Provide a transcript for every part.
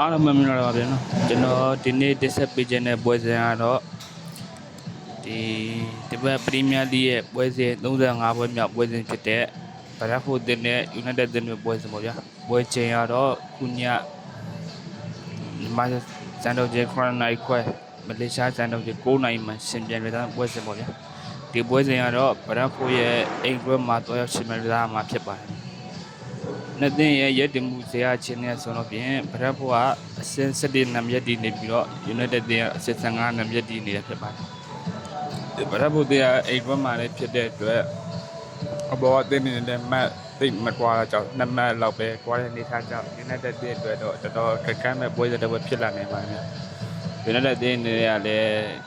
အားလုံးမင်္ဂလာပါဗျာနော်ကျွန်တော်ဒီနေ့တက်ဆက်ပေးခြင်းတဲ့ပွဲစဉ်ကတော့ဒီဘက်ပရီးမီးယားလိရဲ့ပွဲစဉ်35ပွဲမြောက်ပွဲစဉ်ဖြစ်တဲ့ဘရာဖိုတင်နဲ့ United တင်တွေပွဲစဉ်ပေါ့ဗျာပွဲချိန်ကတော့ခုညမြန်မာစံတော်ချိန်9နာရီခွဲမလေးရှားစံတော်ချိန်9နာရီမှာရှင်ပြန်ရတဲ့ပွဲစဉ်ပေါ့ဗျာဒီပွဲစဉ်ကတော့ဘရာဖိုရဲ့အိမ်ကွဲမှာတော့ရှင်ပြန်ရတာမှာဖြစ်ပါတယ်နှစ်သိန်းရဲ့ရက်တင်မှုဇရာချင်းနဲ့ဆိုတော့ပြင်ဗရက်ဖို့ကအဆင့်7နံပါတ်တည်နေပြီးတော့ United တင်ကအဆင့်15နံပါတ်တည်နေရဖြစ်ပါတယ်။ဗရက်ဖို့တင်ကအိမ်ဘက်မှာလည်းဖြစ်တဲ့အတွက်အဘောအသင်းနေတဲ့မတ်သိမကွာတော့ကြောင့်2မှတ်လောက်ပဲကွာတဲ့အနေထားကြောင့် United တင်အတွက်တော့တော်တော်ခက်ခဲမဲ့ပွဲတစ်ပွဲဖြစ်လာနိုင်ပါတယ်။ United တင်နေရလဲ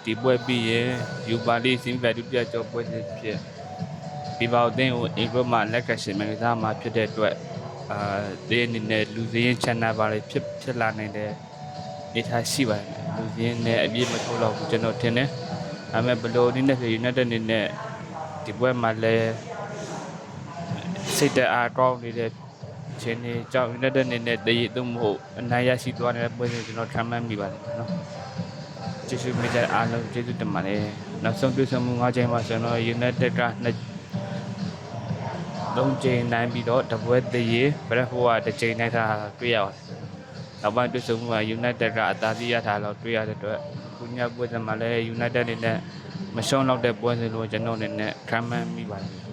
ဒီပွဲပြီးရင်ယူပါလီစင်ဗက်ဒူပြကျော်ပွဲဖြစ်ဒီဘောက်တင်ကိုအိမ်ဘက်မှာလက်ခံရှင်မဲ့ကစားမှာဖြစ်တဲ့အတွက်ဒီအနေနဲ့လူစင်းချန်နာပါလေဖြစ်လာနိုင်တဲ့အနေထားရှိပါတယ်လူစင်းနဲ့အပြည့်မထိုးတော့ဘူးကျွန်တော်ထင်တယ်ဒါပေမဲ့ဘလိုနည်းနဲ့ဆို United အနေနဲ့ဒီပွဲမှာလည်းစိတ်တအားကောင်းနေတဲ့ချင်းတွေကြောင့် United အနေနဲ့တည်ရည်သို့မဟုတ်အနိုင်ရရှိသွားတဲ့ပွဲစဉ်ကျွန်တော်ခံမှန်းမိပါတယ်နော်ကျေးဇူးမိတဲ့အားလုံးကျေးဇူးတင်ပါတယ်နောက်ဆုံးတွေ့ဆုံမှု၅ချိန်မှာကျွန်တော် United က3ချိန်နိုင်ပြီးတော့တပွဲတည်းဘရက်ဖိုကတစ်ချိန်နိုင်တာတွေ့ရပါတယ်။နောက်ပိုင်းတွေ့ဆုံမှုက United ကအသာစီးရထားတော့တွေ့ရတဲ့အတွက်ခုညပွဲစဉ်မှာလည်း United အနေနဲ့မရှုံးတော့တဲ့ပွဲစဉ်လို့ကျွန်တော်အနေနဲ့ခံမှန်းမိပါတယ်